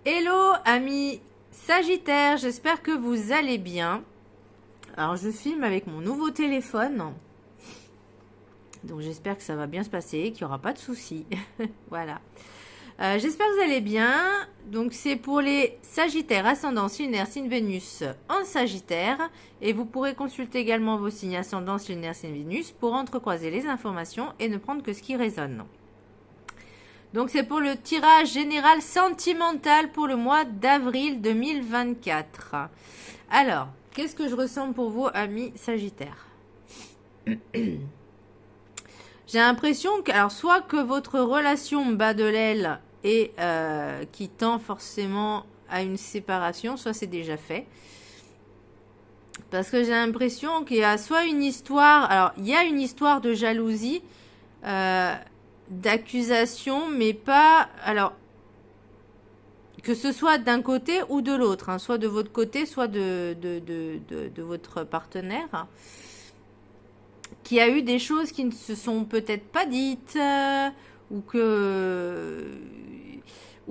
Hello amis Sagittaire, j'espère que vous allez bien. Alors je filme avec mon nouveau téléphone, donc j'espère que ça va bien se passer, qu'il n'y aura pas de soucis. Voilà. J'espère que vous allez bien. Donc c'est pour les Sagittaires, ascendant, lunaire, signe Vénus en Sagittaire. Et vous pourrez consulter également vos signes ascendant, lunaire, signe Vénus pour entrecroiser les informations et ne prendre que ce qui résonne. Donc c'est pour le tirage général sentimental pour le mois d'avril 2024. Alors, qu'est-ce que je ressens pour vous, amis Sagittaires? J'ai l'impression que, alors, soit que votre relation bat de l'aile et qui tend forcément à une séparation, soit c'est déjà fait. Parce que j'ai l'impression qu'il y a soit une histoire, alors il y a une histoire de jalousie, d'accusation, mais pas, alors, que ce soit d'un côté ou de l'autre, hein, soit de votre côté, soit de votre partenaire, qui a eu des choses qui ne se sont peut-être pas dites, ou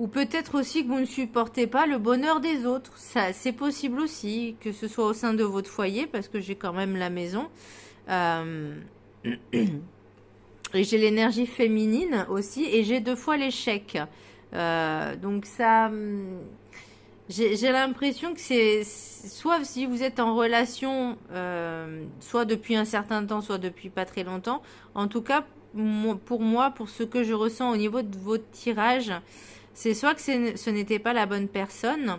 peut-être aussi que vous ne supportez pas le bonheur des autres. Ça, c'est possible aussi, que ce soit au sein de votre foyer, parce que j'ai quand même la maison. Et j'ai l'énergie féminine aussi, et j'ai 2 fois l'échec. Donc ça, j'ai l'impression que c'est soit si vous êtes en relation, soit depuis un certain temps, soit depuis pas très longtemps. En tout cas, pour moi, pour ce que je ressens au niveau de votre tirage, c'est soit que ce n'était pas la bonne personne,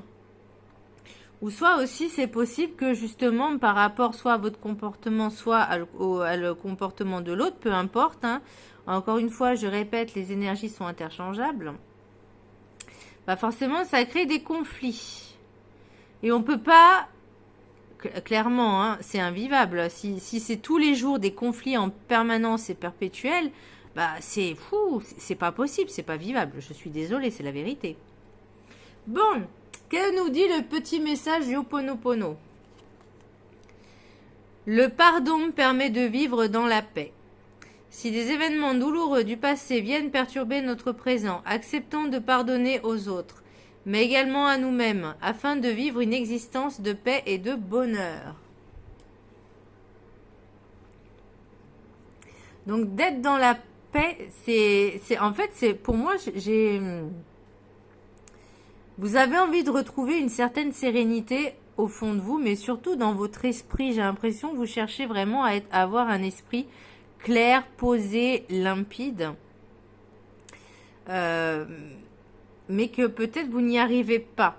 ou soit aussi c'est possible que justement par rapport soit à votre comportement, soit le comportement de l'autre, peu importe, hein. Encore une fois, je répète, les énergies sont interchangeables. Bah forcément, ça crée des conflits. Et on peut pas, clairement, hein, c'est invivable. Si c'est tous les jours des conflits en permanence et perpétuels, bah c'est fou, c'est pas possible, c'est pas vivable. Je suis désolée, c'est la vérité. Bon, que nous dit le petit message du Ho'oponopono? Le pardon permet de vivre dans la paix. Si des événements douloureux du passé viennent perturber notre présent, acceptons de pardonner aux autres, mais également à nous-mêmes, afin de vivre une existence de paix et de bonheur. Donc d'être dans la paix, en fait, c'est pour moi, vous avez envie de retrouver une certaine sérénité au fond de vous, mais surtout dans votre esprit. J'ai l'impression que vous cherchez vraiment à avoir un esprit clair, posé, limpide, mais que peut-être vous n'y arrivez pas,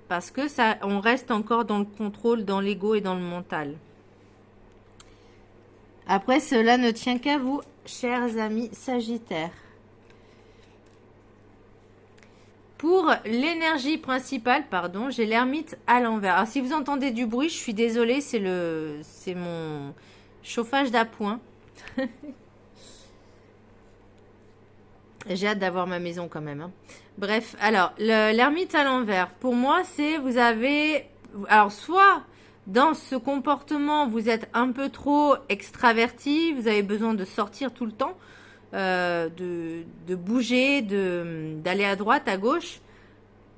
parce que ça, on reste encore dans le contrôle, dans l'ego et dans le mental. Après, cela ne tient qu'à vous, chers amis Sagittaires. Pour l'énergie principale, pardon, j'ai l'ermite à l'envers. Alors, si vous entendez du bruit, je suis désolée, c'est mon chauffage d'appoint. J'ai hâte d'avoir ma maison quand même, hein. Bref, alors, l'ermite à l'envers, pour moi, c'est vous avez... Alors, soit dans ce comportement, vous êtes un peu trop extraverti, vous avez besoin de sortir tout le temps, de bouger, d'aller à droite, à gauche,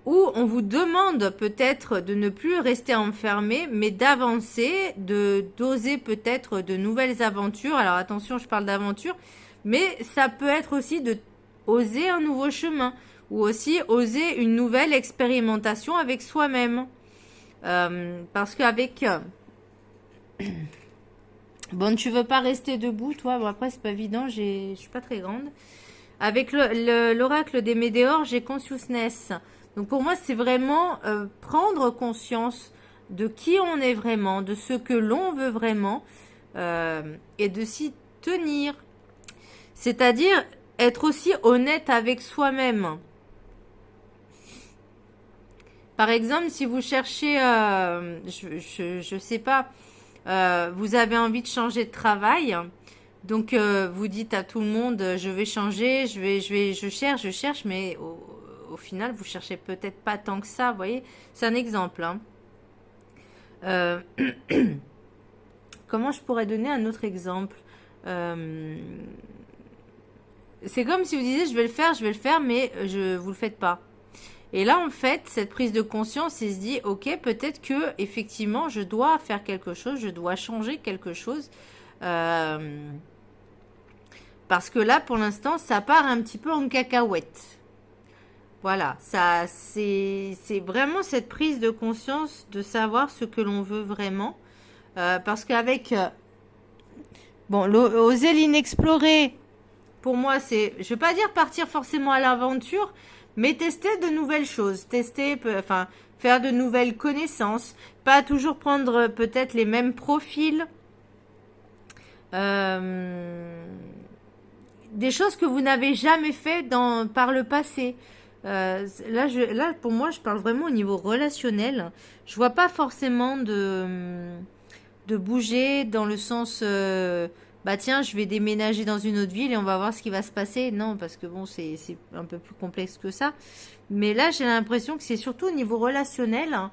ou on vous demande peut-être de ne plus rester enfermé, mais d'avancer, d'oser peut-être de nouvelles aventures. Alors attention, je parle d'aventure, mais ça peut être aussi de oser un nouveau chemin, ou aussi oser une nouvelle expérimentation avec soi-même. Parce qu'avec... Bon, tu veux pas rester debout, toi? Bon, après, c'est pas évident, je suis pas très grande. Avec l'oracle des Médéors, j'ai Consciousness. Donc, pour moi, c'est vraiment prendre conscience de qui on est vraiment, de ce que l'on veut vraiment, et de s'y tenir. C'est-à-dire être aussi honnête avec soi-même. Par exemple, si vous cherchez, je sais pas, vous avez envie de changer de travail, donc vous dites à tout le monde, je vais changer, je cherche, mais au final, vous cherchez peut-être pas tant que ça, vous voyez. C'est un exemple, hein. Comment je pourrais donner un autre exemple? C'est comme si vous disiez, je vais le faire, mais vous le faites pas. Et là, en fait, cette prise de conscience, il se dit, ok, peut-être que effectivement, je dois faire quelque chose, je dois changer quelque chose. Parce que là, pour l'instant, ça part un petit peu en cacahuète. Voilà, ça, c'est vraiment cette prise de conscience de savoir ce que l'on veut vraiment. Parce qu'avec, bon, oser l'inexploré, pour moi, c'est, je ne veux pas dire partir forcément à l'aventure, mais tester de nouvelles choses, enfin, faire de nouvelles connaissances, pas toujours prendre peut-être les mêmes profils, des choses que vous n'avez jamais fait par le passé. Là, pour moi, je parle vraiment au niveau relationnel. Je vois pas forcément de bouger dans le sens bah tiens, je vais déménager dans une autre ville et on va voir ce qui va se passer. Non, parce que bon, c'est un peu plus complexe que ça. Mais là, j'ai l'impression que c'est surtout au niveau relationnel, hein,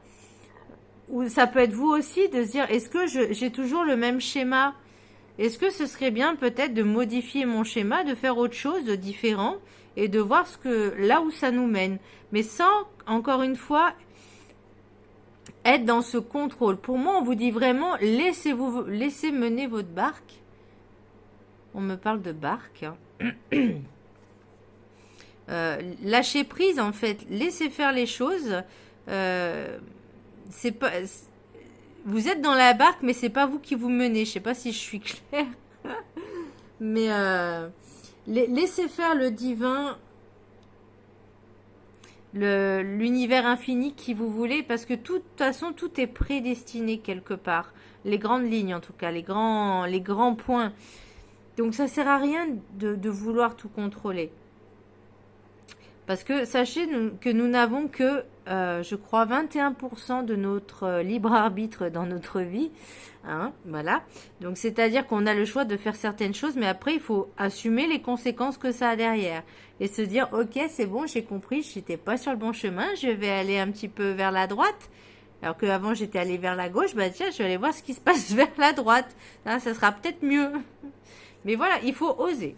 où ça peut être vous aussi de se dire, est-ce que j'ai toujours le même schéma? Est-ce que ce serait bien peut-être de modifier mon schéma, de faire autre chose de différent et de voir là où ça nous mène, mais sans, encore une fois, être dans ce contrôle. Pour moi, on vous dit vraiment, laissez mener votre barque. On me parle de barque. Lâchez prise, en fait. Laissez faire les choses. C'est pas... Vous êtes dans la barque, mais c'est pas vous qui vous menez. Je sais pas si je suis claire. Mais laissez faire le divin, l'univers infini qui vous voulez, parce que de toute façon, tout est prédestiné quelque part. Les grandes lignes, en tout cas, les grands points. Donc, ça sert à rien de vouloir tout contrôler. Parce que sachez que nous n'avons que, je crois, 21% de notre libre arbitre dans notre vie. Hein, voilà. Donc, c'est-à-dire qu'on a le choix de faire certaines choses, mais après, il faut assumer les conséquences que ça a derrière. Et se dire, ok, c'est bon, j'ai compris, je n'étais pas sur le bon chemin, je vais aller un petit peu vers la droite. Alors qu'avant, j'étais allée vers la gauche, bah tiens, je vais aller voir ce qui se passe vers la droite. Hein, ça sera peut-être mieux. Mais voilà, il faut oser.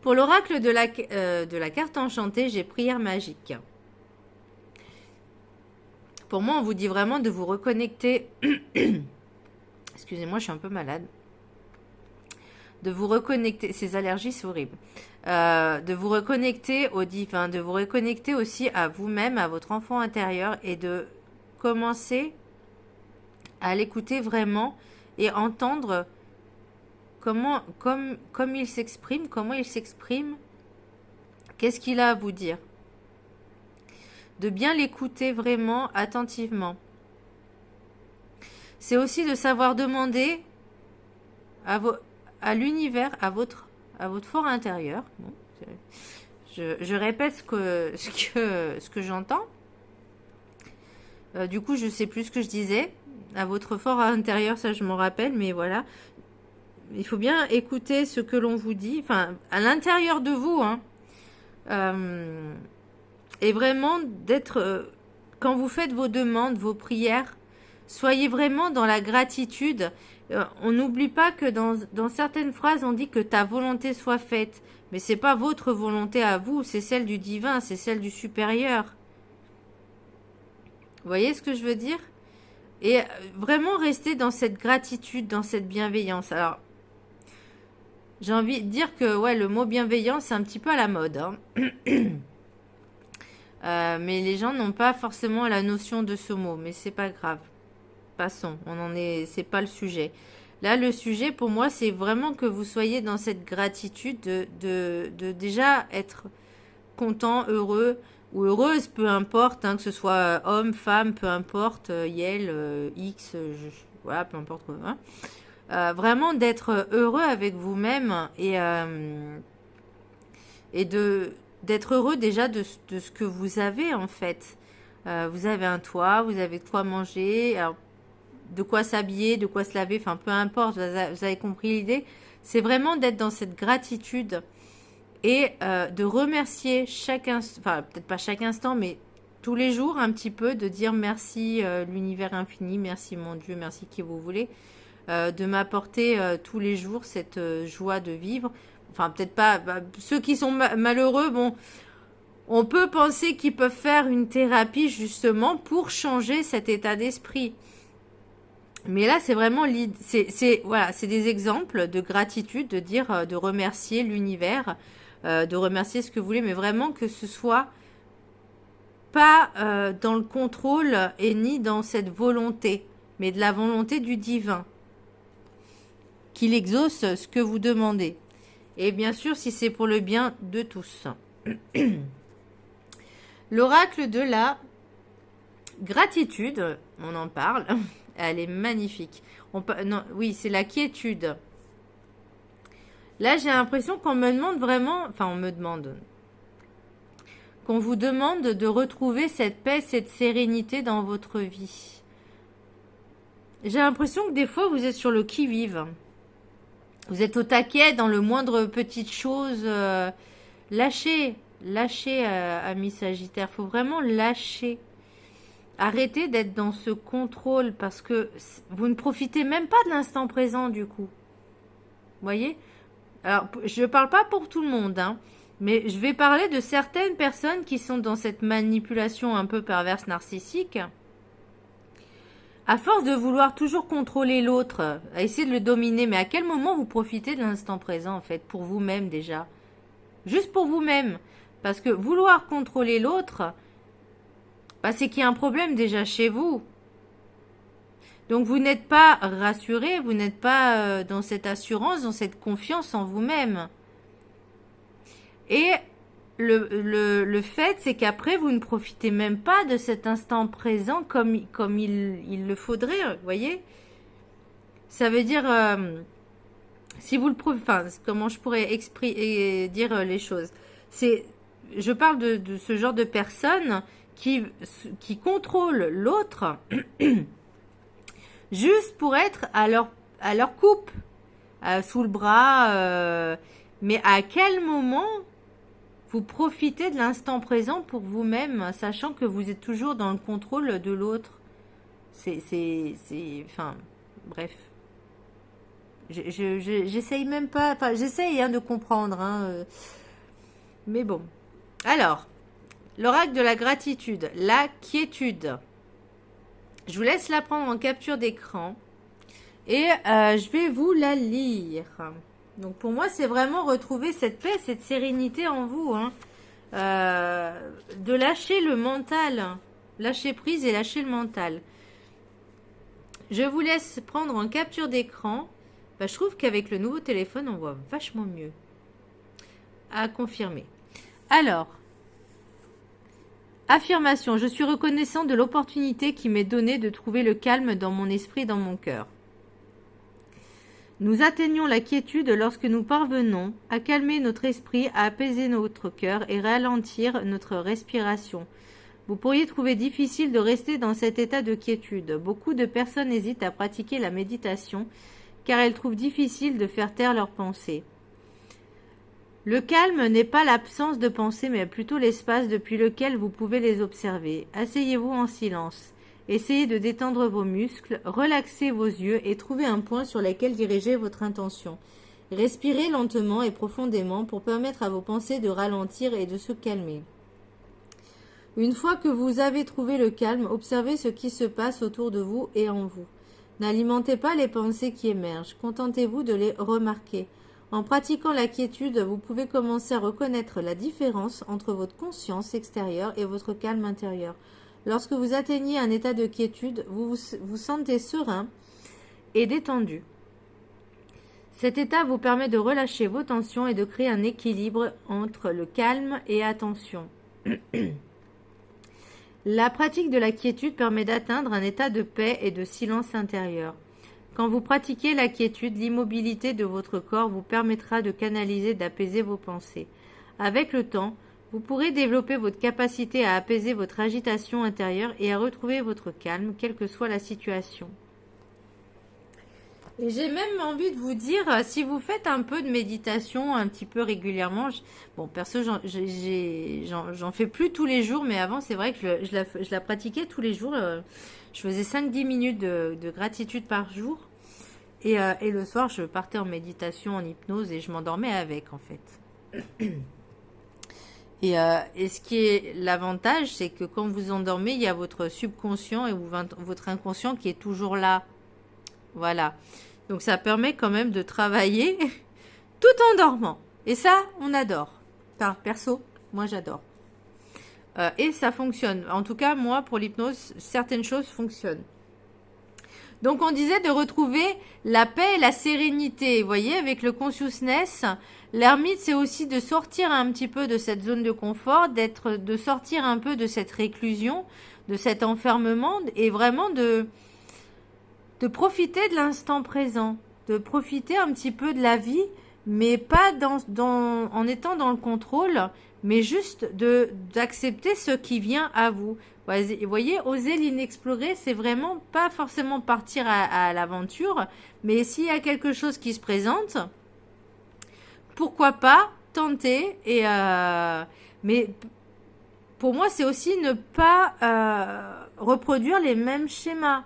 Pour l'oracle de la carte enchantée, j'ai prière magique. Pour moi, on vous dit vraiment de vous reconnecter. Excusez-moi, je suis un peu malade. De vous reconnecter. Ces allergies, c'est horrible. De vous reconnecter au divin, de vous reconnecter aussi à vous-même, à votre enfant intérieur et de commencer à l'écouter vraiment et entendre comme il s'exprime, comment il s'exprime, qu'est-ce qu'il a à vous dire. De bien l'écouter vraiment attentivement. C'est aussi de savoir demander à l'univers, à votre fort intérieur. Bon, je répète ce que j'entends. Du coup, je sais plus ce que je disais. À votre fort intérieur, ça je m'en rappelle, mais voilà. Il faut bien écouter ce que l'on vous dit, enfin, à l'intérieur de vous, hein. Et vraiment d'être, quand vous faites vos demandes, vos prières, soyez vraiment dans la gratitude. On n'oublie pas que dans certaines phrases, on dit que ta volonté soit faite. Mais c'est pas votre volonté à vous, c'est celle du divin, c'est celle du supérieur. Vous voyez ce que je veux dire? Et vraiment rester dans cette gratitude, dans cette bienveillance. Alors, j'ai envie de dire que ouais, le mot bienveillance, c'est un petit peu à la mode. Hein. Mais les gens n'ont pas forcément la notion de ce mot. Mais c'est pas grave. Passons. C'est pas le sujet. Là, le sujet pour moi, c'est vraiment que vous soyez dans cette gratitude de déjà être content, heureux ou heureuse, peu importe, hein, que ce soit homme, femme, peu importe, Yel, X, voilà, peu importe quoi. Hein. Vraiment d'être heureux avec vous-même et d'être heureux déjà de ce que vous avez en fait. Vous avez un toit, vous avez de quoi manger, alors, de quoi s'habiller, de quoi se laver, enfin peu importe, vous avez compris l'idée. C'est vraiment d'être dans cette gratitude et de remercier chaque instant, enfin peut-être pas chaque instant, mais tous les jours un petit peu, de dire merci l'univers infini, merci mon Dieu, merci qui vous voulez. De m'apporter tous les jours cette joie de vivre. enfin peut-être pas, ceux qui sont malheureux, bon, on peut penser qu'ils peuvent faire une thérapie justement pour changer cet état d'esprit. Mais là, c'est vraiment voilà, c'est des exemples de gratitude, de dire, de remercier l'univers, de remercier ce que vous voulez, mais vraiment que ce soit pas dans le contrôle et ni dans cette volonté, mais de la volonté du divin, qu'il exauce ce que vous demandez. Et bien sûr, si c'est pour le bien de tous. L'oracle de la gratitude, on en parle, elle est magnifique. Non, oui, c'est la quiétude. Là, j'ai l'impression qu'on me demande vraiment, enfin, on me demande, qu'on vous demande de retrouver cette paix, cette sérénité dans votre vie. J'ai l'impression que des fois, vous êtes sur le qui-vive. Vous êtes au taquet dans le moindre petite chose. Lâchez, amis Sagittaire. Il faut vraiment lâcher. Arrêtez d'être dans ce contrôle parce que vous ne profitez même pas de l'instant présent du coup. Vous voyez? Alors, je ne parle pas pour tout le monde, hein, mais je vais parler de certaines personnes qui sont dans cette manipulation un peu perverse narcissique. À force de vouloir toujours contrôler l'autre, à essayer de le dominer, mais à quel moment vous profitez de l'instant présent en fait, pour vous-même déjà? Juste pour vous-même. Parce que vouloir contrôler l'autre, c'est qu'il y a un problème déjà chez vous. Donc vous n'êtes pas rassuré, vous n'êtes pas dans cette assurance, dans cette confiance en vous-même. Et le fait, c'est qu'après, vous ne profitez même pas de cet instant présent comme il le faudrait, vous voyez? Ça veut dire, si vous le profitez, enfin, comment je pourrais dire les choses? Je parle de ce genre de personnes qui contrôlent l'autre juste pour être à leur coupe, sous le bras. Mais à quel moment vous profitez de l'instant présent pour vous-même, sachant que vous êtes toujours dans le contrôle de l'autre? Enfin, bref. J'essaye même pas, enfin, j'essaye de comprendre, hein, mais bon. Alors, l'oracle de la gratitude, la quiétude. Je vous laisse la prendre en capture d'écran et je vais vous la lire. Donc pour moi, c'est vraiment retrouver cette paix, cette sérénité en vous, hein. De lâcher le mental, lâcher prise et lâcher le mental. Je vous laisse prendre en capture d'écran. Je trouve qu'avec le nouveau téléphone, on voit vachement mieux. À confirmer. Alors, affirmation, je suis reconnaissant de l'opportunité qui m'est donnée de trouver le calme dans mon esprit et dans mon cœur. Nous atteignons la quiétude lorsque nous parvenons à calmer notre esprit, à apaiser notre cœur et ralentir notre respiration. Vous pourriez trouver difficile de rester dans cet état de quiétude. Beaucoup de personnes hésitent à pratiquer la méditation car elles trouvent difficile de faire taire leurs pensées. Le calme n'est pas l'absence de pensée, mais plutôt l'espace depuis lequel vous pouvez les observer. Asseyez-vous en silence. Essayez de détendre vos muscles, relaxez vos yeux et trouvez un point sur lequel diriger votre intention. Respirez lentement et profondément pour permettre à vos pensées de ralentir et de se calmer. Une fois que vous avez trouvé le calme, observez ce qui se passe autour de vous et en vous. N'alimentez pas les pensées qui émergent, contentez-vous de les remarquer. En pratiquant la quiétude, vous pouvez commencer à reconnaître la différence entre votre conscience extérieure et votre calme intérieur. Lorsque vous atteignez un état de quiétude, vous vous sentez serein et détendu. Cet état vous permet de relâcher vos tensions et de créer un équilibre entre le calme et attention. La pratique de la quiétude permet d'atteindre un état de paix et de silence intérieur. Quand vous pratiquez la quiétude, l'immobilité de votre corps vous permettra de canaliser, d'apaiser vos pensées. Avec le temps, vous pourrez développer votre capacité à apaiser votre agitation intérieure et à retrouver votre calme, quelle que soit la situation. Et j'ai même envie de vous dire, si vous faites un peu de méditation un petit peu régulièrement, bon perso j'en fais plus tous les jours, mais avant c'est vrai que je la pratiquais tous les jours. Je faisais 5-10 minutes de gratitude par jour. Et le soir, je partais en méditation, en hypnose et je m'endormais avec, en fait. Et ce qui est l'avantage, c'est que quand vous endormez, il y a votre subconscient et votre inconscient qui est toujours là. Voilà. Donc ça permet quand même de travailler tout en dormant. Et ça, on adore. Enfin, perso, moi j'adore. Et ça fonctionne. En tout cas, moi, pour l'hypnose, certaines choses fonctionnent. Donc, on disait de retrouver la paix et la sérénité. Vous voyez, avec le consciousness, l'ermite, c'est aussi de sortir un petit peu de cette zone de confort, de sortir un peu de cette réclusion, de cet enfermement, et vraiment de profiter de l'instant présent, de profiter un petit peu de la vie, mais pas en étant dans le contrôle, mais juste d'accepter ce qui vient à vous. Vous voyez, oser l'inexploré, c'est vraiment pas forcément partir à l'aventure, mais s'il y a quelque chose qui se présente, pourquoi pas tenter. Mais pour moi, c'est aussi ne pas reproduire les mêmes schémas.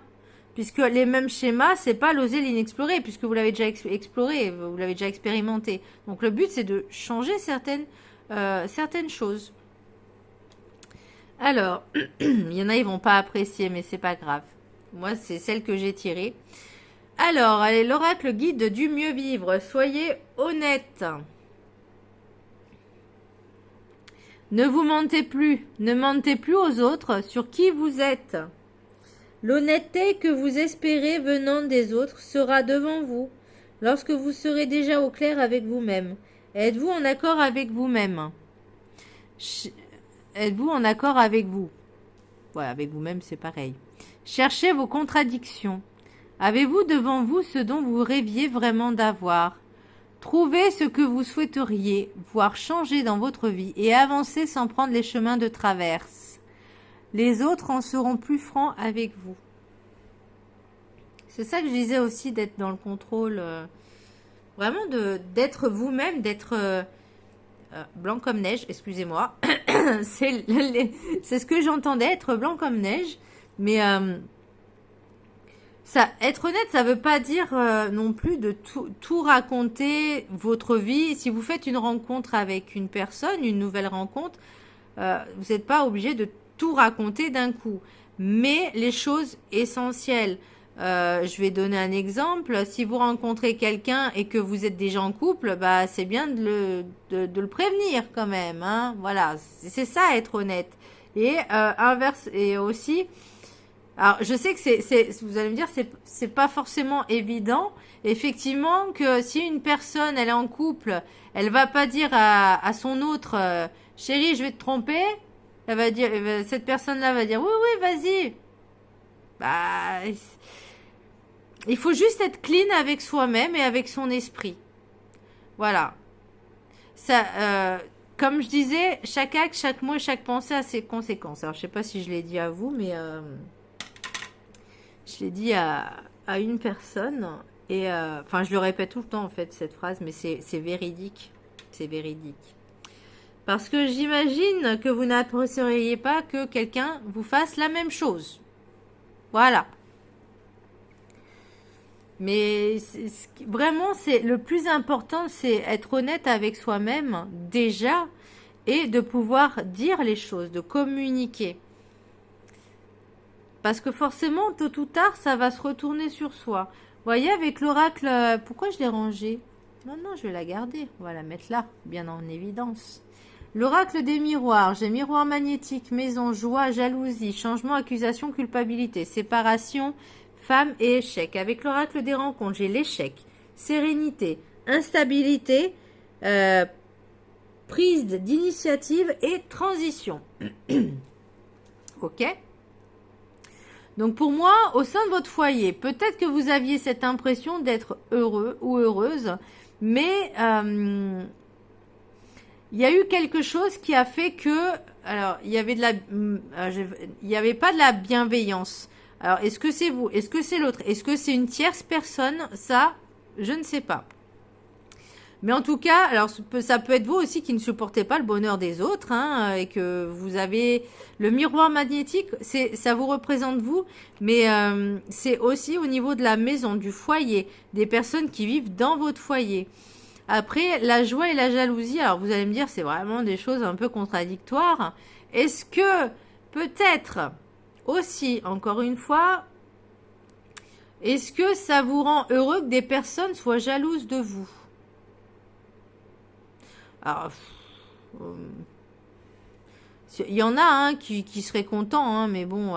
Puisque les mêmes schémas, c'est pas l'oser l'inexploré, puisque vous l'avez déjà exploré, vous l'avez déjà expérimenté. Donc le but, c'est de changer certaines choses. Alors, il y en a, ils vont pas apprécier, mais c'est pas grave. Moi, c'est celle que j'ai tirée. Alors, allez, l'oracle guide du mieux vivre. Soyez honnête. Ne vous mentez plus. Ne mentez plus aux autres sur qui vous êtes. L'honnêteté que vous espérez venant des autres sera devant vous lorsque vous serez déjà au clair avec vous-même. Êtes-vous en accord avec vous-même? Êtes-vous en accord avec vous? Ouais, avec vous-même, c'est pareil. Cherchez vos contradictions. Avez-vous devant vous ce dont vous rêviez vraiment d'avoir? Trouvez ce que vous souhaiteriez voir changer dans votre vie et avancez sans prendre les chemins de traverse. Les autres en seront plus francs avec vous. C'est ça que je disais aussi, d'être dans le contrôle. Vraiment d'être vous-même, d'être blanc comme neige, excusez-moi. C'est ce que j'entendais, être blanc comme neige. Mais être honnête, ça veut pas dire non plus de tout raconter votre vie. Si vous faites une rencontre avec une personne, une nouvelle rencontre, vous n'êtes pas obligé de tout raconter d'un coup. Mais les choses essentielles. Je vais donner un exemple. Si vous rencontrez quelqu'un et que vous êtes déjà en couple, bah c'est bien de le prévenir quand même. Hein, voilà, c'est ça, être honnête. Et inverse, et aussi, alors je sais que vous allez me dire, c'est pas forcément évident. Effectivement, que si une personne elle est en couple, elle va pas dire à son autre, chérie, je vais te tromper. Elle va dire, cette personne-là va dire, oui, oui, vas-y. Bah, il faut juste être clean avec soi-même et avec son esprit. Voilà. Ça, comme je disais, chaque acte, chaque mot, chaque pensée a ses conséquences. Alors, je sais pas si je l'ai dit à vous, mais je l'ai dit à une personne. Et enfin, je le répète tout le temps, en fait, cette phrase, mais c'est véridique. C'est véridique. Parce que j'imagine que vous n'apprécieriez pas que quelqu'un vous fasse la même chose. Voilà. Mais vraiment, le plus important, c'est être honnête avec soi-même déjà et de pouvoir dire les choses, de communiquer. Parce que forcément, tôt ou tard, ça va se retourner sur soi. Vous voyez, avec l'oracle, pourquoi je l'ai rangé? Non, je vais la garder. On va la mettre là, bien en évidence. L'oracle des miroirs. J'ai miroir magnétique, maison, joie, jalousie, changement, accusation, culpabilité, séparation, femme et échec. Avec l'oracle des rencontres, j'ai l'échec, sérénité, instabilité, prise d'initiative et transition. Ok? Donc pour moi, au sein de votre foyer, peut-être que vous aviez cette impression d'être heureux ou heureuse, mais il y a eu quelque chose qui a fait que, alors, il y avait il n'y avait pas de la bienveillance. Alors, est-ce que c'est vous? Est-ce que c'est l'autre? Est-ce que c'est une tierce personne? Ça, je ne sais pas. Mais en tout cas, alors ça peut être vous aussi qui ne supportez pas le bonheur des autres, hein, et que vous avez le miroir magnétique, ça vous représente vous, mais c'est aussi au niveau de la maison, du foyer, des personnes qui vivent dans votre foyer. Après, la joie et la jalousie, alors vous allez me dire, c'est vraiment des choses un peu contradictoires. Est-ce que peut-être aussi, encore une fois, est-ce que ça vous rend heureux que des personnes soient jalouses de vous? Alors, il y en a qui seraient contents, hein, mais bon,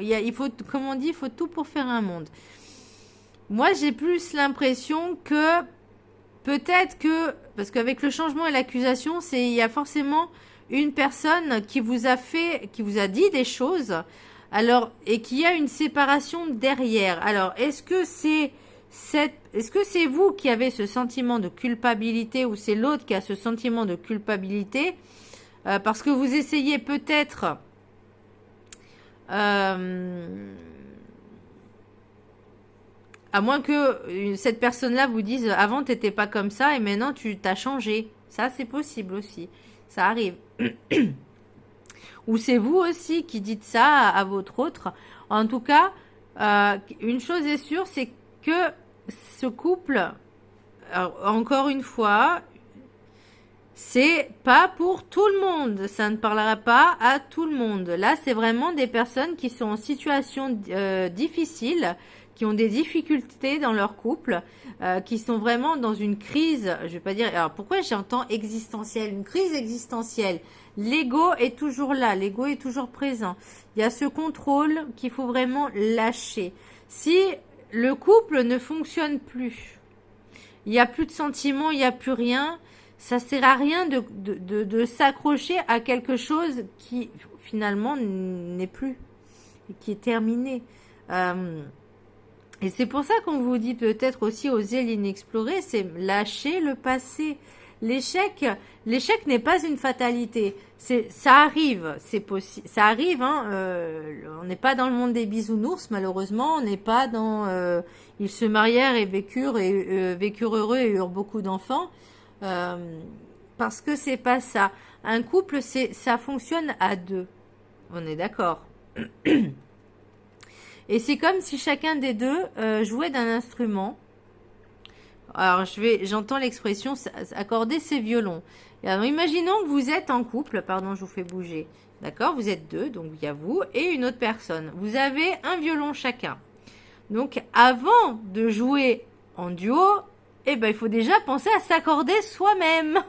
il faut, comme on dit, il faut tout pour faire un monde. Moi, j'ai plus l'impression que peut-être que, parce qu'avec le changement et l'accusation, il y a forcément une personne qui vous a dit des choses, alors, et qu'il y a une séparation derrière. Alors, est-ce que c'est vous qui avez ce sentiment de culpabilité ou c'est l'autre qui a ce sentiment de culpabilité parce que vous essayez peut-être à moins que cette personne-là vous dise avant t'étais pas comme ça et maintenant tu t'as changé. Ça c'est possible aussi. Ça arrive. Ou c'est vous aussi qui dites ça à votre autre. En tout cas, une chose est sûre, c'est que ce couple, encore une fois, c'est pas pour tout le monde. Ça ne parlera pas à tout le monde. Là, c'est vraiment des personnes qui sont en situation difficile, qui ont des difficultés dans leur couple, qui sont vraiment dans une crise, je vais pas dire, alors pourquoi j'entends existentielle, une crise existentielle. L'ego est toujours là, l'ego est toujours présent. Il y a ce contrôle qu'il faut vraiment lâcher. Si le couple ne fonctionne plus, il n'y a plus de sentiments, il n'y a plus rien, ça sert à rien de s'accrocher à quelque chose qui finalement n'est plus, qui est terminé. Et c'est pour ça qu'on vous dit peut-être aussi oser l'inexplorer, c'est lâcher le passé. L'échec n'est pas une fatalité. Ça arrive, c'est possible. Ça arrive, hein. On n'est pas dans le monde des bisounours, malheureusement. On n'est pas dans. Ils se marièrent et vécurent heureux et eurent beaucoup d'enfants. Parce que c'est pas ça. Un couple, ça fonctionne à deux. On est d'accord. Et c'est comme si chacun des deux jouait d'un instrument. Alors, j'entends l'expression accorder ses violons. Alors, imaginons que vous êtes en couple. Pardon, je vous fais bouger. D'accord? Vous êtes deux, donc il y a vous et une autre personne. Vous avez un violon chacun. Donc, avant de jouer en duo, il faut déjà penser à s'accorder soi-même.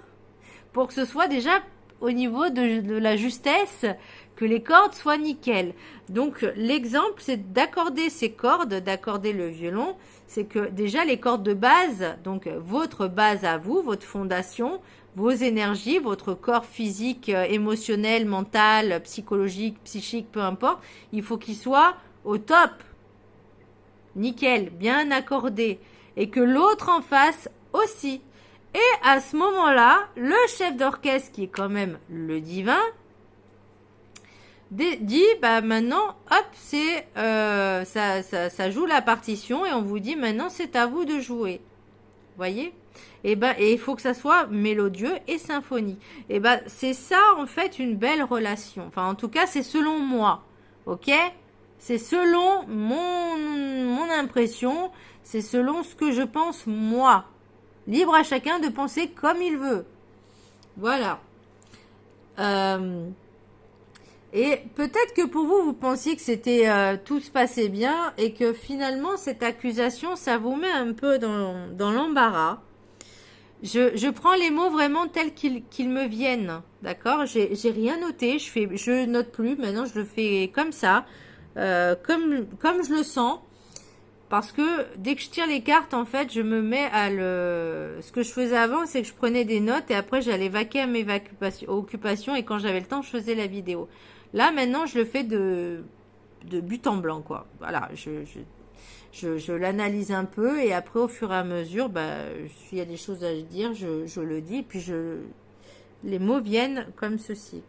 Pour que ce soit déjà au niveau de la justesse, que les cordes soient nickel. Donc, l'exemple, c'est d'accorder ces cordes, d'accorder le violon. C'est que déjà, les cordes de base, donc votre base à vous, votre fondation, vos énergies, votre corps physique, émotionnel, mental, psychologique, psychique, peu importe, il faut qu'il soit au top. Nickel, bien accordé. Et que l'autre en face aussi. Et à ce moment-là, le chef d'orchestre, qui est quand même le divin, dit maintenant hop c'est ça joue la partition et on vous dit maintenant c'est à vous de jouer, voyez, et il faut que ça soit mélodieux et symphonique. C'est ça en fait une belle relation, enfin en tout cas c'est selon moi, ok, c'est selon mon impression, c'est selon ce que je pense moi, libre à chacun de penser comme il veut, voilà. Et peut-être que pour vous, vous pensiez que c'était tout se passait bien et que finalement, cette accusation, ça vous met un peu dans l'embarras. Je prends les mots vraiment tels qu'ils me viennent, d'accord? J'ai rien noté, je note plus, maintenant je le fais comme ça, comme je le sens. Parce que dès que je tire les cartes, en fait, je me mets à Ce que je faisais avant, c'est que je prenais des notes et après, j'allais vaquer à mes occupations et quand j'avais le temps, je faisais la vidéo. Là, maintenant, je le fais de but en blanc, quoi. Voilà, je l'analyse un peu et après, au fur et à mesure, s'il y a des choses à dire, je le dis. Puis, les mots viennent comme ceci.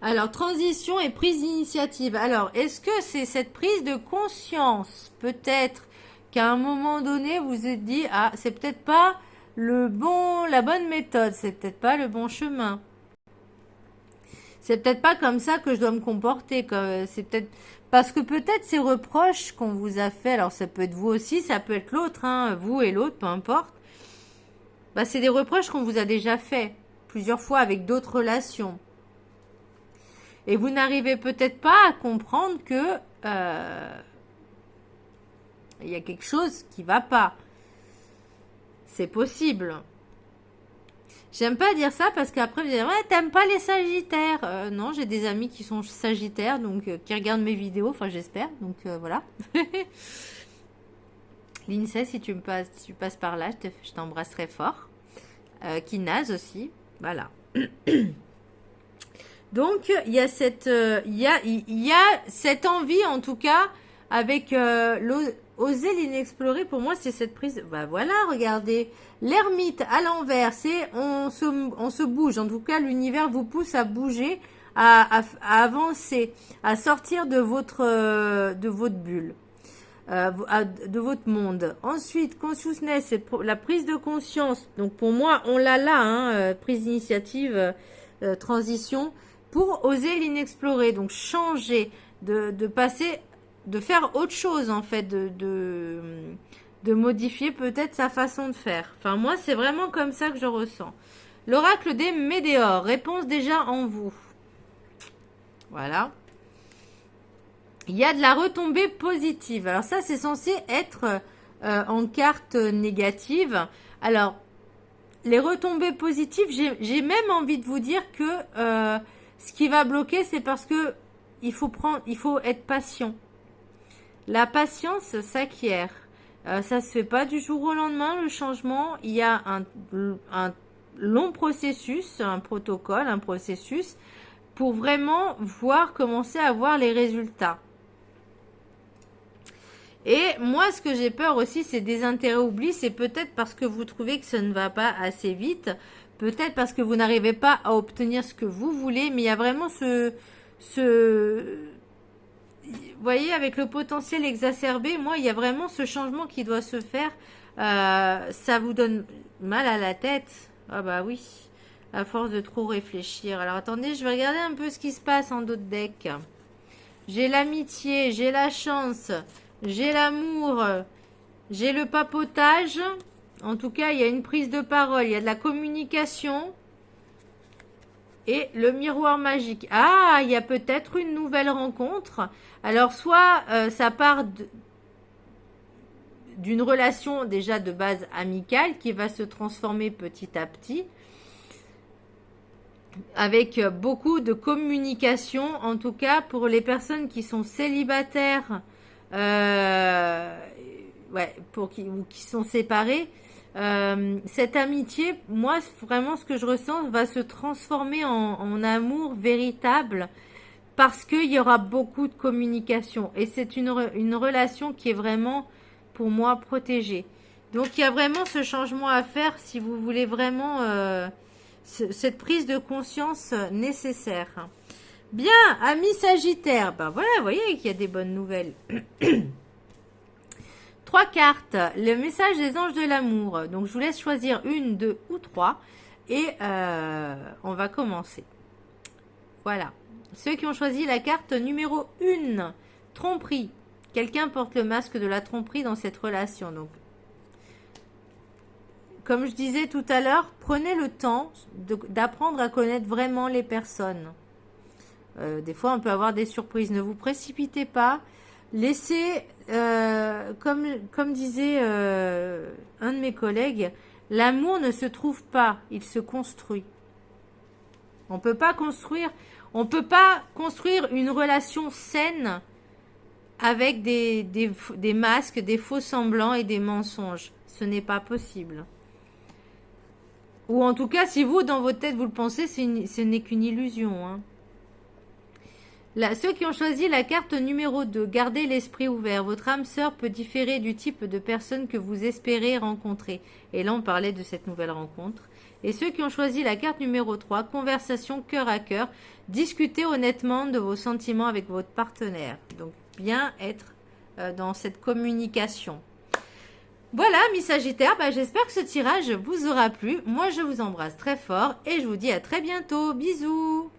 Alors, transition et prise d'initiative. Alors, est-ce que c'est cette prise de conscience, peut-être, qu'à un moment donné, vous vous êtes dit, ah, c'est peut-être pas la bonne méthode, c'est peut-être pas le bon chemin. C'est peut-être pas comme ça que je dois me comporter. C'est peut-être parce que peut-être ces reproches qu'on vous a fait, alors ça peut être vous aussi, ça peut être l'autre, hein, vous et l'autre, peu importe. Bah, c'est des reproches qu'on vous a déjà fait plusieurs fois avec d'autres relations. Et vous n'arrivez peut-être pas à comprendre que il y a quelque chose qui va pas. C'est possible. J'aime pas dire ça parce qu'après vous allez dire ouais, t'aimes pas les sagittaires. Non, j'ai des amis qui sont sagittaires, donc qui regardent mes vidéos, enfin j'espère, donc voilà. Lindsay, si tu passes par là, je t'embrasserai fort. Kinaz aussi, voilà. Donc il y a cette envie en tout cas avec oser l'inexploré. Pour moi c'est cette prise. Bah voilà, regardez l'ermite à l'envers, c'est on se bouge. En tout cas l'univers vous pousse à bouger, à avancer, à sortir de votre bulle. De votre monde. Ensuite, consciousness, c'est la prise de conscience. Donc pour moi, on l'a là, hein, prise d'initiative, transition, pour oser l'inexploré. Donc changer, de passer, de faire autre chose en fait, de modifier peut-être sa façon de faire. Enfin moi, c'est vraiment comme ça que je ressens. L'oracle des météores, réponse déjà en vous. Voilà. Il y a de la retombée positive. Alors ça, c'est censé être en carte négative. Alors, les retombées positives, j'ai même envie de vous dire que ce qui va bloquer, c'est parce que il faut être patient. La patience s'acquiert. Ça se fait pas du jour au lendemain, le changement. Il y a un long processus, un protocole, un processus pour vraiment commencer à voir les résultats. Et moi, ce que j'ai peur aussi, c'est des intérêts oubliés. C'est peut-être parce que vous trouvez que ça ne va pas assez vite. Peut-être parce que vous n'arrivez pas à obtenir ce que vous voulez. Mais il y a vraiment vous voyez, avec le potentiel exacerbé, moi, il y a vraiment ce changement qui doit se faire. Ça vous donne mal à la tête. Ah bah oui, à force de trop réfléchir. Alors attendez, je vais regarder un peu ce qui se passe en d'autres decks. J'ai l'amitié, j'ai la chance... J'ai l'amour, j'ai le papotage. En tout cas, il y a une prise de parole, il y a de la communication. Et le miroir magique. Ah, il y a peut-être une nouvelle rencontre. Alors, soit ça part d'une relation déjà de base amicale qui va se transformer petit à petit. Avec beaucoup de communication, en tout cas pour les personnes qui sont célibataires. Qui sont séparés, cette amitié, moi vraiment ce que je ressens va se transformer en amour véritable parce qu'il y aura beaucoup de communication et c'est une relation qui est vraiment pour moi protégée. Donc il y a vraiment ce changement à faire si vous voulez vraiment cette prise de conscience nécessaire. Bien, amis Sagittaire, ben voilà, vous voyez qu'il y a des bonnes nouvelles. 3 cartes, le message des anges de l'amour. Donc je vous laisse choisir 1, 2 ou 3 et on va commencer. Voilà, ceux qui ont choisi la carte numéro 1, tromperie. Quelqu'un porte le masque de la tromperie dans cette relation. Donc, comme je disais tout à l'heure, prenez le temps d'apprendre à connaître vraiment les personnes. Des fois, on peut avoir des surprises. Ne vous précipitez pas. Laissez, comme disait un de mes collègues, l'amour ne se trouve pas, il se construit. On peut pas construire une relation saine avec des masques, des faux semblants et des mensonges. Ce n'est pas possible. Ou en tout cas, si vous, dans votre tête, vous le pensez, ce n'est qu'une illusion, hein. Là, ceux qui ont choisi la carte numéro 2, gardez l'esprit ouvert. Votre âme sœur peut différer du type de personne que vous espérez rencontrer. Et là, on parlait de cette nouvelle rencontre. Et ceux qui ont choisi la carte numéro 3, conversation cœur à cœur. Discutez honnêtement de vos sentiments avec votre partenaire. Donc, bien être dans cette communication. Voilà, mes Sagittaires, bah, j'espère que ce tirage vous aura plu. Moi, je vous embrasse très fort et je vous dis à très bientôt. Bisous!